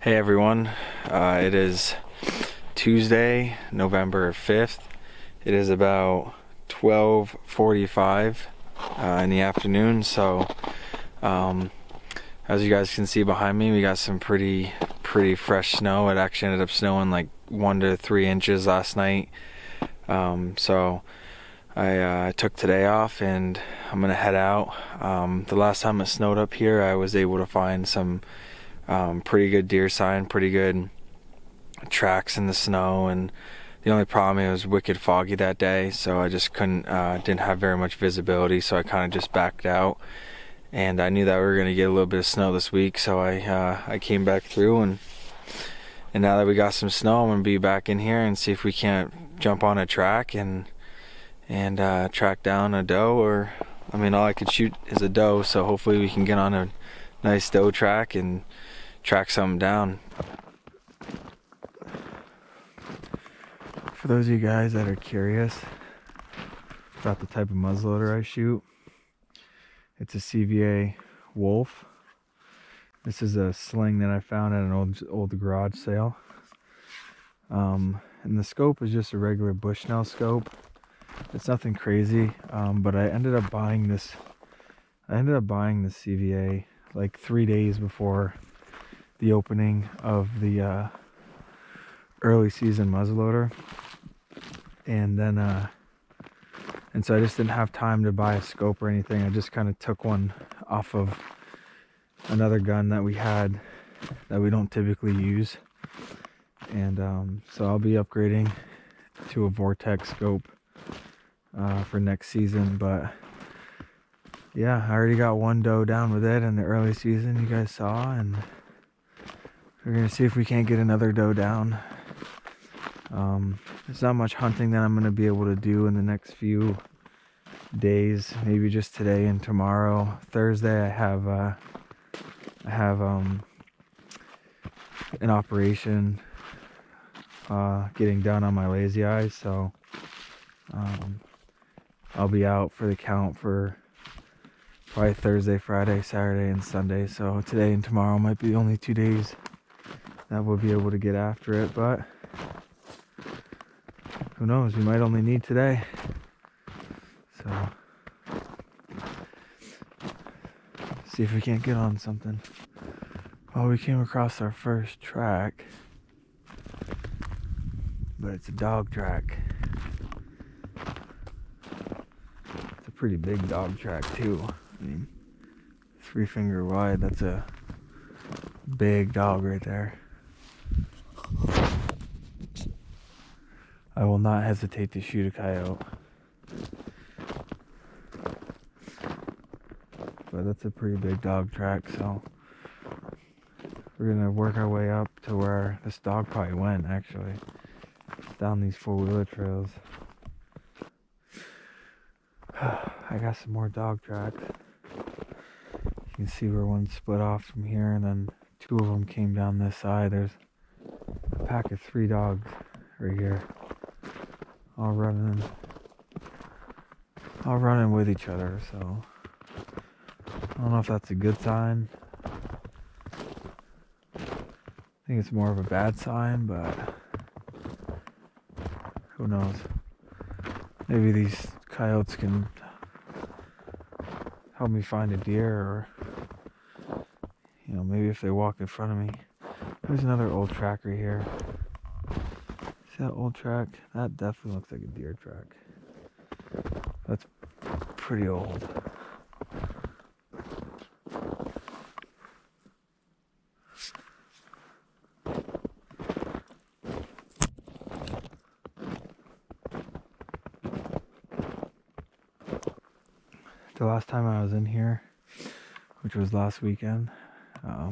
Hey everyone, it is Tuesday, November 5th. It is about 12:45 in the afternoon, so as you guys can see behind me, we got some pretty fresh snow. It actually ended up snowing like 1 to 3 inches last night. So I took today off and I'm gonna head out. The last time it snowed up here, I was able to find some pretty good deer sign, pretty good tracks in the snow, and the only problem, it was wicked foggy that day, so I just didn't have very much visibility, so I kind of just backed out. And I knew that we were going to get a little bit of snow this week, so I came back through, and now that we got some snow, I'm going to be back in here and see if we can't jump on a track and track down a doe. Or I mean, all I could shoot is a doe, so hopefully we can get on a nice doe track and track something down. For those of you guys that are curious about the type of muzzleloader I shoot, it's a CVA Wolf. This is a sling that I found at an old garage sale. And the scope is just a regular Bushnell scope. It's nothing crazy, but I ended up buying this CVA like 3 days before the opening of the early season muzzleloader, and then and so I just didn't have time to buy a scope or anything. I just kind of took one off of another gun that we had that we don't typically use, and so I'll be upgrading to a Vortex scope for next season. But yeah, I already got one doe down with it in the early season, you guys saw, and we're gonna see if we can't get another doe down. There's not much hunting that I'm going to be able to do in the next few days. Maybe just today and tomorrow. Thursday I have an operation getting done on my lazy eyes, so I'll be out for the count for probably Thursday, Friday, Saturday, and Sunday. So today and tomorrow might be the only 2 days that we'll be able to get after it, but who knows, we might only need today. So see if we can't get on something. Well, we came across our first track, but it's a dog track. It's a pretty big dog track too. I mean, 3 finger wide, that's a big dog right there. I will not hesitate to shoot a coyote. But that's a pretty big dog track, so we're gonna work our way up to where this dog probably went, actually, down these 4-wheeler trails. I got some more dog tracks. You can see where one split off from here, and then 2 of them came down this side. There's a pack of 3 dogs right here, all running with each other, so I don't know if that's a good sign. I think it's more of a bad sign, but who knows? Maybe these coyotes can help me find a deer, or maybe if they walk in front of me. There's another old track right here. See that old track? That definitely looks like a deer track. That's pretty old. The last time I was in here, which was last weekend, the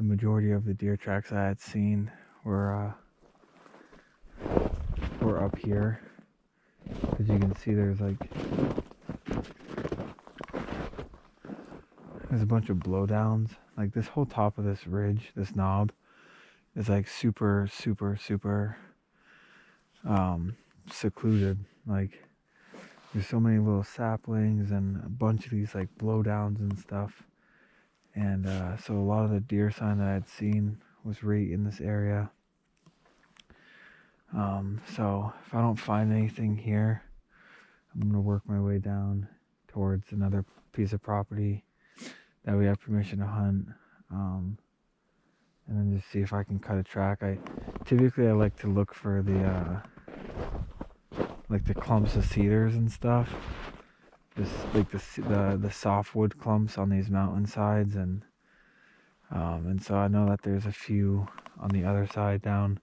majority of the deer tracks I had seen were up here. As you can see, there's a bunch of blowdowns. Like, this whole top of this ridge, this knob, is like super secluded. Like, there's so many little saplings and a bunch of these like blowdowns and stuff, And so a lot of the deer sign that I'd seen was right in this area. So if I don't find anything here, I'm going to work my way down towards another piece of property that we have permission to hunt, and then just see if I can cut a track. Typically I like to look for the clumps of cedars and stuff, just like the softwood clumps on these mountainsides, and so I know that there's a few on the other side down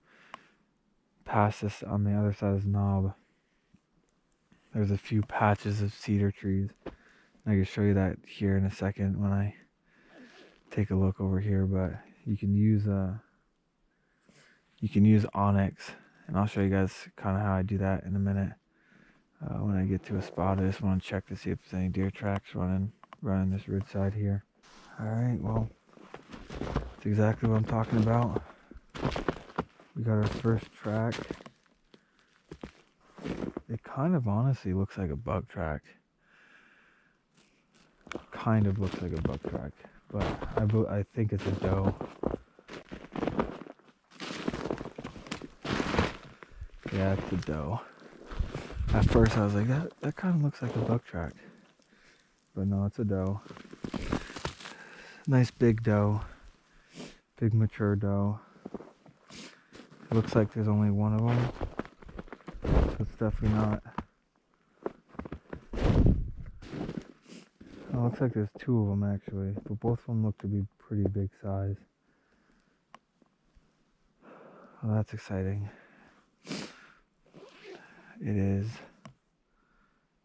past this, on the other side of this knob. There's a few patches of cedar trees. I can show you that here in a second when I take a look over here, but you can use onyx, and I'll show you guys kind of how I do that in a minute. When I get to a spot, I just want to check to see if there's any deer tracks running this ridge side here. Alright, well, that's exactly what I'm talking about. We got our first track. It kind of honestly looks like a buck track. Kind of looks like a buck track, but I think it's a doe. Yeah, it's a doe. At first I was like, that kind of looks like a buck track. But no, it's a doe. Nice big doe. Big mature doe. It looks like there's only one of them. So it's definitely not. It looks like there's two of them actually, but both of them look to be pretty big size. Well, that's exciting. It is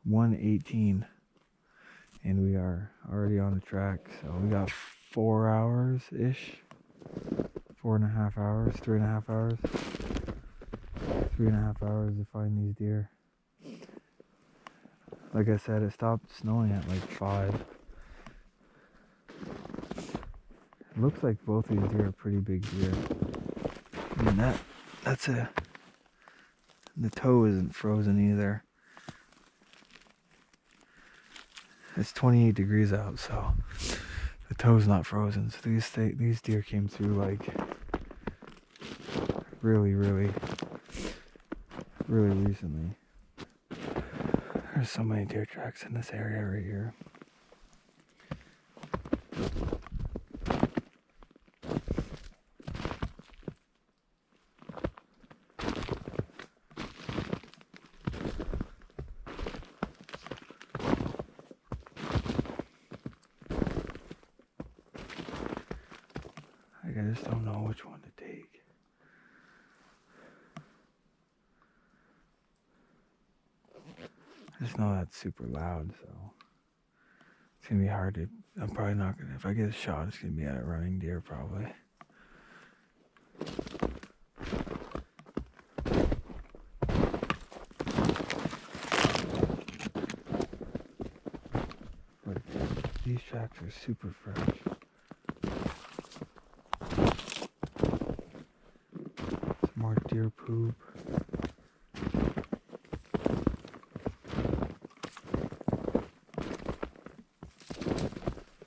1:18 and we are already on the track, so we got 4 hours ish, 4.5 hours, 3.5 hours, 3.5 hours to find these deer. Like I said, it stopped snowing at like 5. It looks like both these deer are pretty big deer. I mean, the toe isn't frozen either. It's 28 degrees out, so the toe's not frozen. So these deer came through like really recently. There's so many deer tracks in this area right here. I just don't know which one to take. I just know that's super loud, so it's gonna be hard to. I'm probably not gonna. If I get a shot, it's gonna be at a running deer probably. But these tracks are super fresh. Some more deer poop.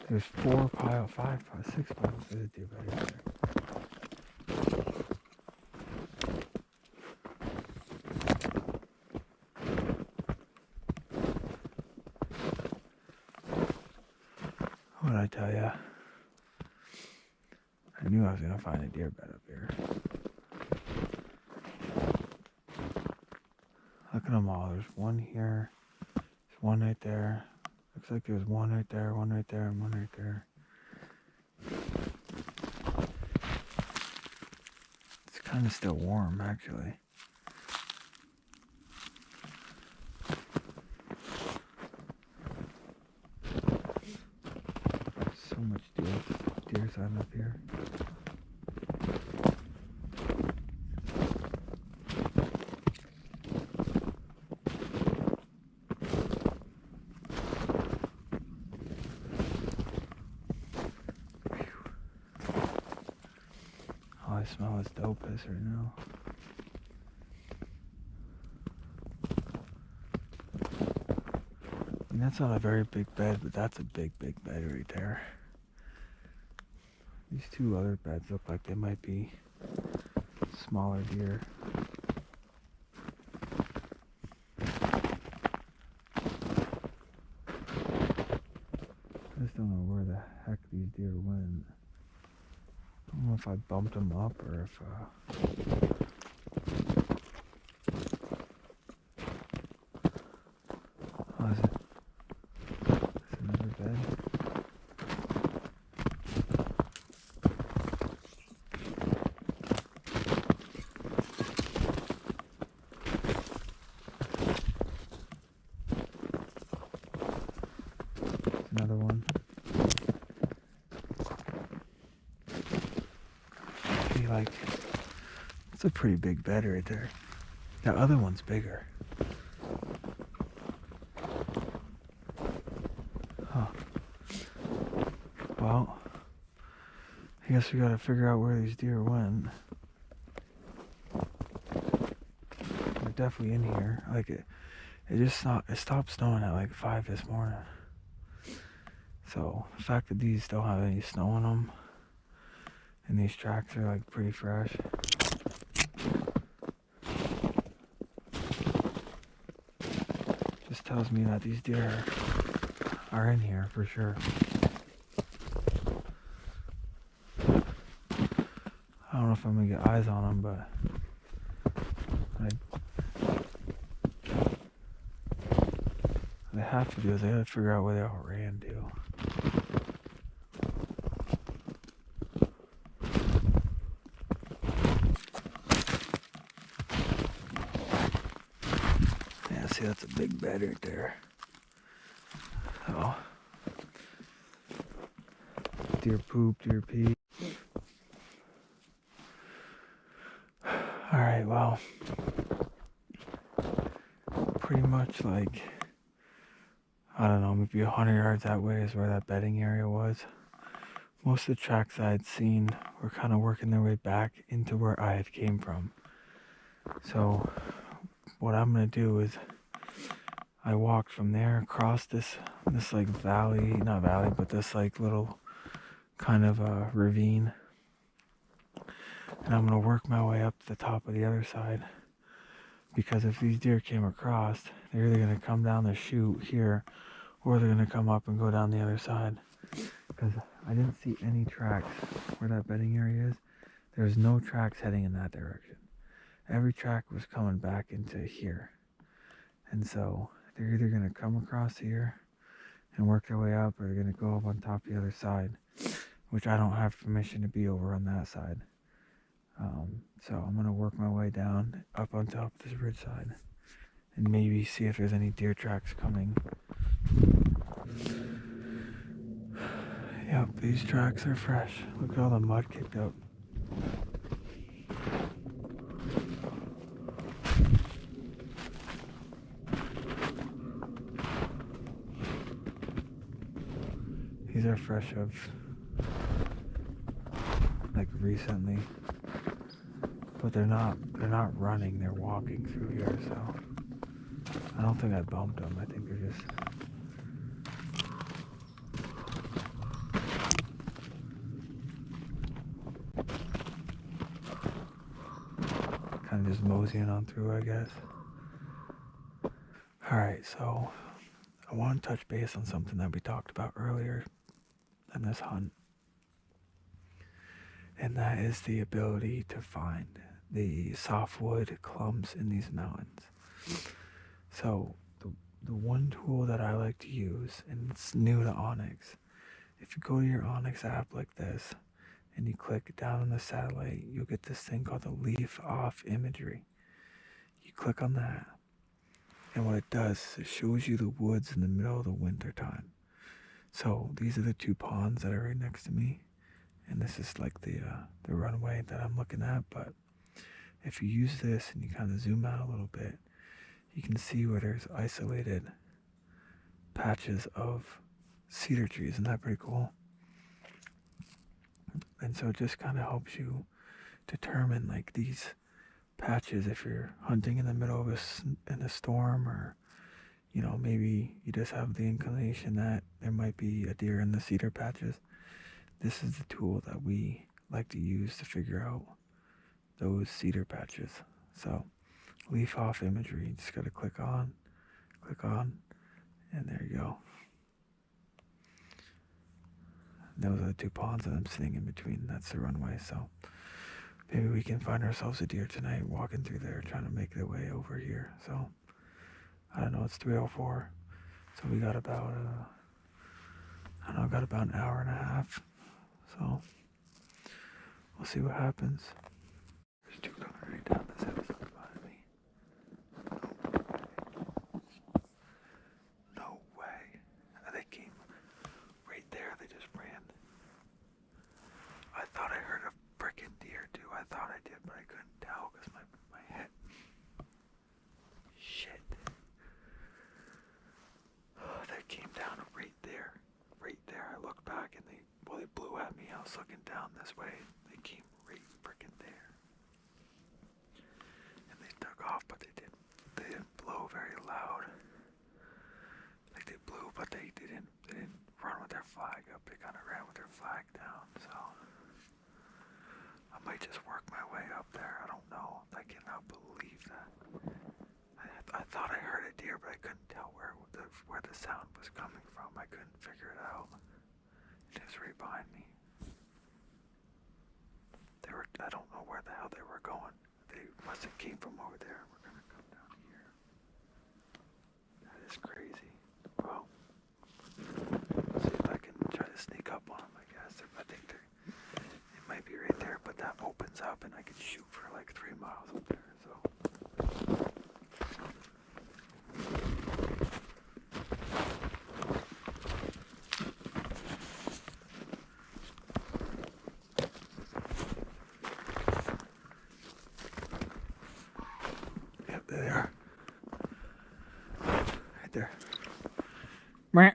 There's 4 piles, 5 piles, 6 piles of deer bedding there. What did I tell ya? I knew I was gonna find a deer bed up here. Look at them all. There's one here. There's one right there. Looks like there's one right there, one right there, and one right there. It's kind of still warm, actually. So much deer sign up here. All I smell is doe piss right now. And that's not a very big bed, but that's a big bed right there. These two other beds look like they might be smaller deer. I just don't know where the heck these deer went. I don't know if I bumped them up or if oh, is it? It's another bed. It's another one. See, like, it's a pretty big bed right there. That other one's bigger. Huh. Well, I guess we gotta figure out where these deer went. They're definitely in here. Like it stopped snowing at like 5 this morning. So the fact that these don't have any snow on them and these tracks are like pretty fresh. Just tells me that these deer are in here for sure. I don't know if I'm gonna get eyes on them, but what I have to do is I gotta figure out where they all ran to. Yeah, see, that's a big bed right there. Oh, deer poop, deer pee. Alright, well, pretty much like, I don't know, maybe 100 yards that way is where that bedding area was. Most of the tracks I had seen were kind of working their way back into where I had came from. So what I'm going to do is I walked from there across this like valley, not valley, but this like little kind of ravine. And I'm going to work my way up to the top of the other side. Because if these deer came across, they're either going to come down the chute here, or they're going to come up and go down the other side. Because I didn't see any tracks where that bedding area is. There's no tracks heading in that direction. Every track was coming back into here. And so they're either going to come across here and work their way up, or they're going to go up on top of the other side, which I don't have permission to be over on that side. So I'm going to work my way down up on top of this ridge side and maybe see if there's any deer tracks coming. Yep, these tracks are fresh. Look at all the mud kicked up. These are fresh of like recently. But they're not running, they're walking through here, so I don't think I bumped them. I think they're just kind of just moseying on through, I guess. Alright, so I want to touch base on something that we talked about earlier in this hunt. And that is the ability to find the softwood clumps in these mountains. So the one tool that I like to use, and it's new to Onyx, if you go to your Onyx app like this and you click down on the satellite, you'll get this thing called the leaf off imagery. You click on that, and what it does is it shows you the woods in the middle of the winter time. So these are the two ponds that are right next to me, and this is like the runway that I'm looking at. But if you use this and you kind of zoom out a little bit, you can see where there's isolated patches of cedar trees. Isn't that pretty cool? And so it just kind of helps you determine like these patches if you're hunting in the middle of a storm, or you know, maybe you just have the inclination that there might be a deer in the cedar patches. this is the tool that we like to use to figure out those cedar patches. So leaf off imagery, you just gotta click on, and there you go. Those are the two ponds that I'm sitting in between. That's the runway. So maybe we can find ourselves a deer tonight walking through there, trying to make their way over here. So I don't know, it's 3:04. So we got about, got about an hour and a half. So we'll see what happens. There's two coming right down this house behind me. No way. They came right there. They just ran. I thought I heard a frickin' deer too. I thought I did, but I couldn't tell because my head. Shit. They came down right there. Right there. I looked back and they blew at me. I was looking down this way. They came right frickin' there. And they took off, but they didn't blow very loud. Like they blew, but they didn't run with their flag up. They kind of ran with their flag down. So I might just work my way up there. I don't know. I cannot believe that. I thought I heard a deer, but I couldn't tell where the sound was coming from. I couldn't figure it out. It was right behind me. I don't know where the hell they were going. They must have came from over there. We're gonna come down here. That is crazy. Well, see if I can try to sneak up on them, I guess. I think it might be right there, but that opens up and I can shoot for like 3 miles up there, so. Yep, there they are. Right there. Right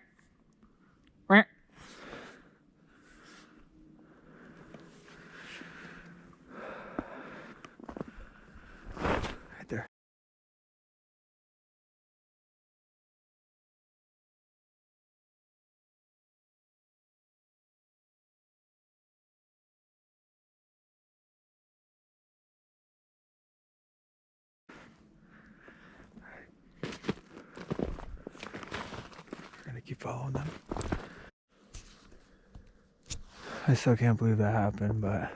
there. We're gonna keep following them. I still can't believe that happened, but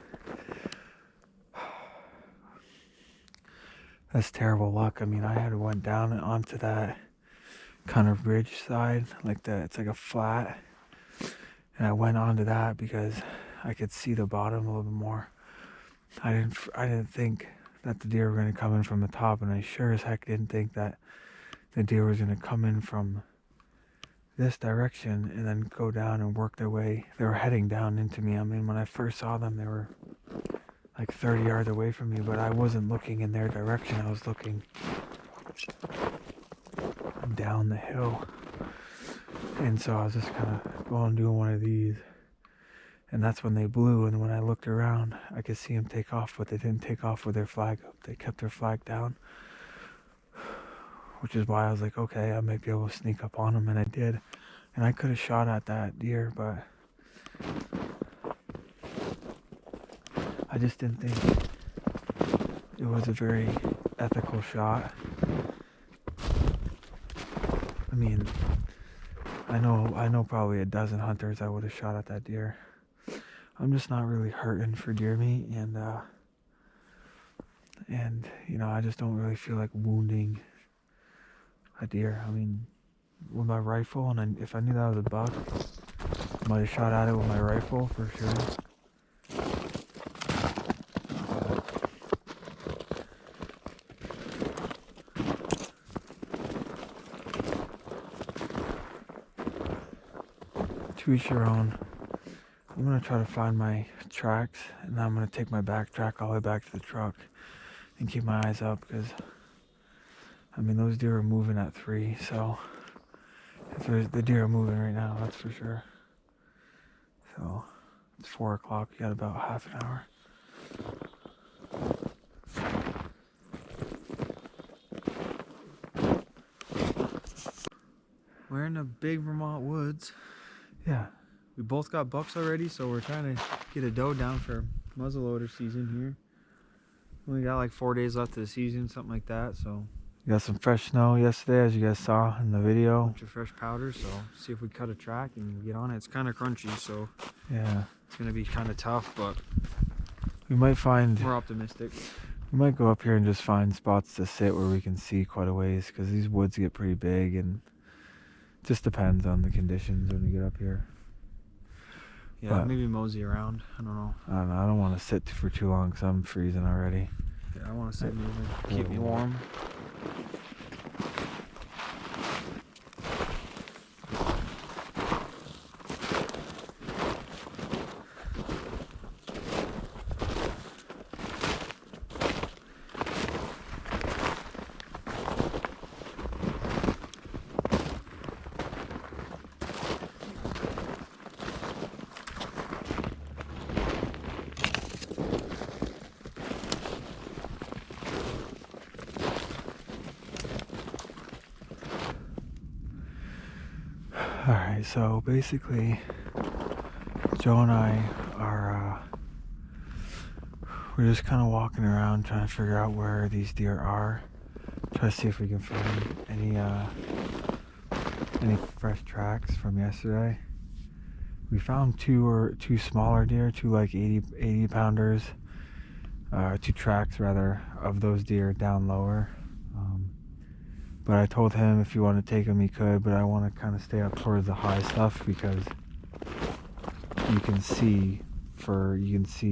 that's terrible luck. I mean, I had went down onto that kind of ridge side, it's like a flat, and I went onto that because I could see the bottom a little bit more. I didn't think that the deer were going to come in from the top, and I sure as heck didn't think that the deer was going to come in from this direction and then go down and work their way. They were heading down into me. I mean, when I first saw them, they were like 30 yards away from me, but I wasn't looking in their direction. I was looking down the hill. And so I was just kind of going doing one of these. And that's when they blew, and when I looked around, I could see them take off, but they didn't take off with their flag up. They kept their flag down, which is why I was like, okay, I might be able to sneak up on them, and I did. And I could have shot at that deer, but I just didn't think it was a very ethical shot. I mean, I know probably a dozen hunters I would have shot at that deer. I'm just not really hurting for deer meat, and you know, I just don't really feel like wounding a deer. I mean, with my rifle, and if I knew that was a buck, I might have shot at it with my rifle for sure. To each your own. I'm gonna try to find my tracks, and then I'm gonna take my backtrack all the way back to the truck and keep my eyes up, because I mean, those deer are moving at 3, so if the deer are moving right now, that's for sure. So it's 4 o'clock. We got about half an hour. We're in the big Vermont woods. Yeah, we both got bucks already, so we're trying to get a doe down for muzzleloader season here. We got like 4 days left of the season, something like that. So We got some fresh snow yesterday, as you guys saw in the video. bunch of fresh powder, so see if we cut a track and get on it. It's kind of crunchy, so yeah, it's gonna be kind of tough, but we might find. we're optimistic. We might go up here and just find spots to sit where we can see quite a ways, because these woods get pretty big, and it just depends on the conditions when we get up here. Yeah, but maybe mosey around. I don't know. I don't know. I don't want to sit for too long because I'm freezing already. Yeah, I want to sit moving, keep me warm. Alright, so basically, Joe and I are, we're just kind of walking around trying to figure out where these deer are. Try to see if we can find any fresh tracks from yesterday. We found two smaller deer, two like 80 pounders, 2 tracks rather, of those deer down lower. But I told him if he wanted to take them he could, but I want to kind of stay up towards the high stuff because you can see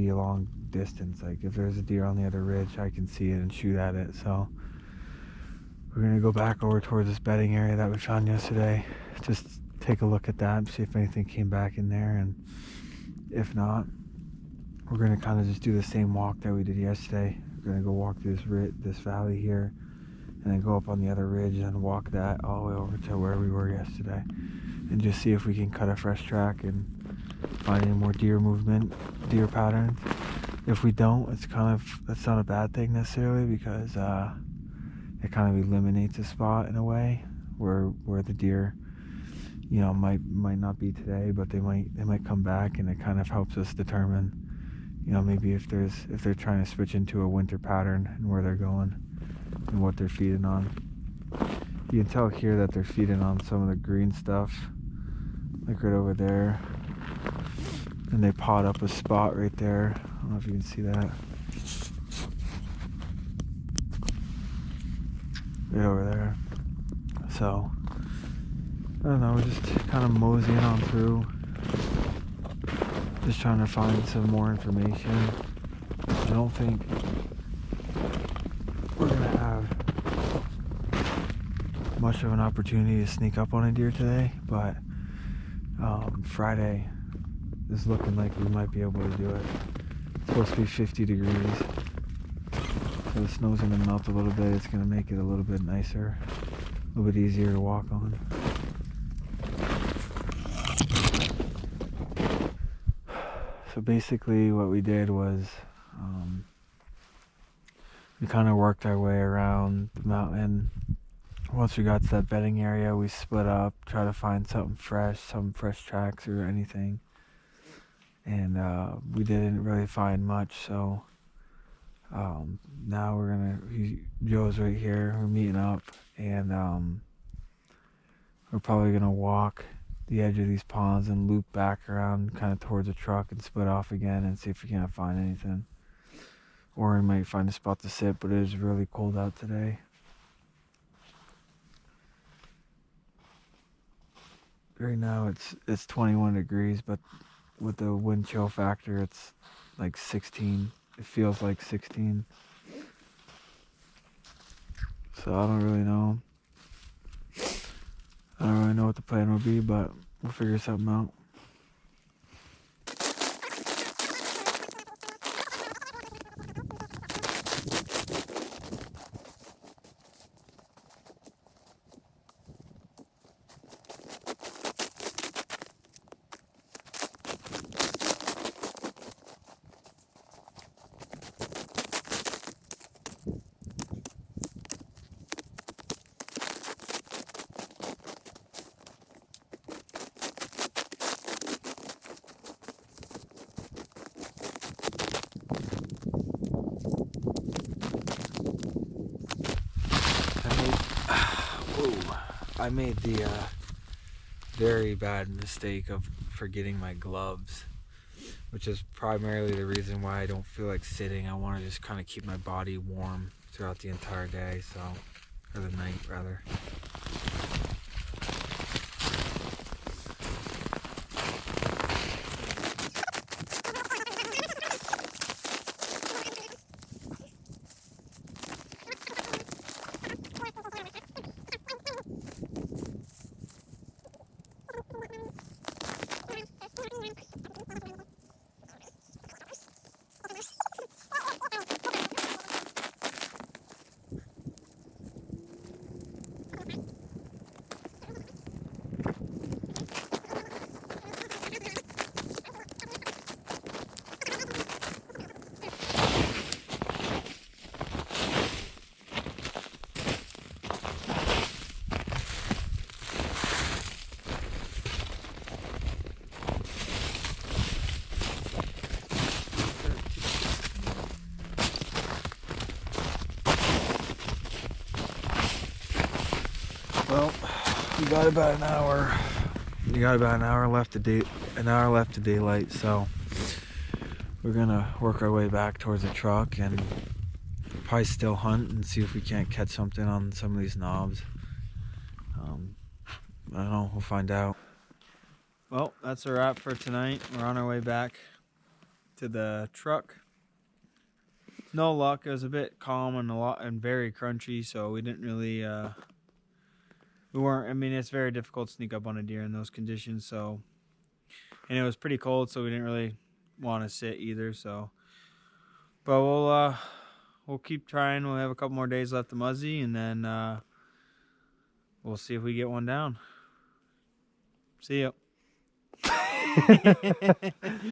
a long distance. Like if there's a deer on the other ridge, I can see it and shoot at it. So we're gonna go back over towards this bedding area that we found yesterday. Just take a look at that and see if anything came back in there, and if not, we're gonna kind of just do the same walk that we did yesterday. We're gonna go walk through this valley here, and then go up on the other ridge and walk that all the way over to where we were yesterday, and just see if we can cut a fresh track and find any more deer movement, deer patterns. If we don't, that's not a bad thing necessarily, because it kind of eliminates a spot in a way where the deer, might not be today, but they might come back, and it kind of helps us determine, maybe if they're trying to switch into a winter pattern and where they're going and what they're feeding on. You can tell here that they're feeding on some of the green stuff, like right over there, and they pot up a spot right there. I don't know if you can see that, right over there. So I don't know, we're just kind of moseying on through, just trying to find some more information. I don't think we're gonna have much of an opportunity to sneak up on a deer today, but Friday is looking like we might be able to do it. It's supposed to be 50 degrees, so the snow's gonna melt a little bit. It's gonna make it a little bit nicer, a little bit easier to walk on. So basically what we did was we kind of worked our way around the mountain. Once we got to that bedding area, we split up, try to find some fresh tracks or anything. And we didn't really find much, so now Joe's right here, we're meeting up, and we're probably gonna walk the edge of these ponds and loop back around kind of towards the truck and split off again and see if we can't find anything. Or we might find a spot to sit, but it is really cold out today. Right now it's 21 degrees, but with the wind chill factor it's like 16. It feels like 16. So I don't really know. I don't really know what the plan will be, but we'll figure something out. I made the very bad mistake of forgetting my gloves, which is primarily the reason why I don't feel like sitting. I want to just kind of keep my body warm throughout the entire day, so, or the night rather. Well, you got about an hour. You got about an hour left of daylight. So we're gonna work our way back towards the truck and probably still hunt and see if we can't catch something on some of these knobs. I don't know. We'll find out. Well, that's a wrap for tonight. We're on our way back to the truck. No luck. It was a bit calm and very crunchy, so we didn't really. We weren't. I mean, it's very difficult to sneak up on a deer in those conditions. So, and it was pretty cold, so we didn't really want to sit either. So, but we'll keep trying. We'll have a couple more days left of Muzzy, and then we'll see if we get one down. See ya.